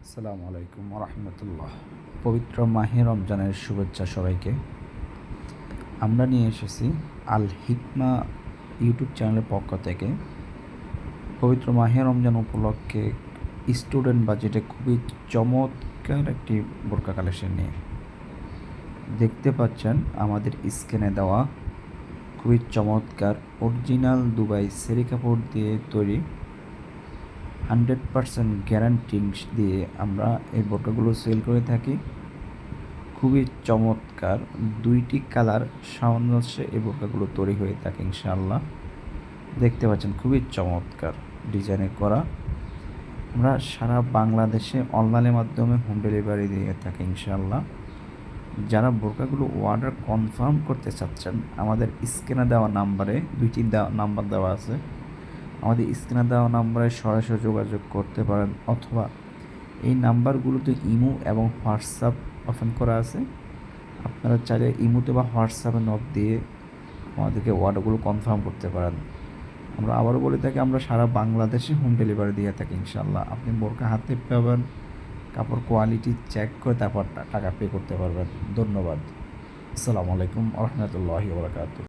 আসসালামু আলাইকুম রহমতুল্লাহ। পবিত্র মাহে রমজানের শুভেচ্ছা সবাইকে। আমরা নিয়ে এসেছি আল হিকমা ইউটিউব চ্যানেলের পক্ষ থেকে পবিত্র মাহে রমজান উপলক্ষে স্টুডেন্ট বাজেটে খুবই চমৎকার একটি বোরকা কালেকশন নিয়ে দেখতে পাচ্ছেন আমাদের স্ক্রিনে দেওয়া খুবই চমৎকার অরিজিনাল দুবাই সেরি কাপড় দিয়ে তৈরি 100% গ্যারান্টি দিয়ে আমরা এই বোরকাগুলো সেল করে থাকি। খুবই চমৎকার দুইটি কালার সামঞ্জস্যে এই বোরকাগুলো তৈরি হয়ে থাকে ইনশাআল্লাহ। দেখতে পাচ্ছেন খুবই চমৎকার ডিজাইনে করা। আমরা সারা বাংলাদেশে অনলাইনের মাধ্যমে হোম ডেলিভারি দিয়ে থাকি ইনশাআল্লাহ। যারা বোরকাগুলো অর্ডার কনফার্ম করতে চাচ্ছেন আমাদের স্ক্রিনে দেওয়া নাম্বারে দুইটি নাম্বার দেওয়া আছে, আমাদের স্ক্রিনে দেওয়া নাম্বারে সরাসরি যোগাযোগ করতে পারেন, অথবা এই নাম্বারগুলোতে ইমো এবং হোয়াটসঅ্যাপ ওপেন করা আছে। আপনারা চাইলে ইমোতে বা হোয়াটসঅ্যাপে নক দিয়ে আমাদেরকে অর্ডারগুলো কনফার্ম করতে পারেন। আমরা আবারও বলে থাকি আমরা সারা বাংলাদেশে হোম ডেলিভারি দিয়ে থাকি ইনশাআল্লাহ। আপনি বোরকা হাতে পাবেন, কাপড় কোয়ালিটি চেক করে তারপর টাকা পে করতে পারবেন। ধন্যবাদ। আসসালামু আলাইকুম রহমতুল্লাহি ওয়া বারাকাতুহু।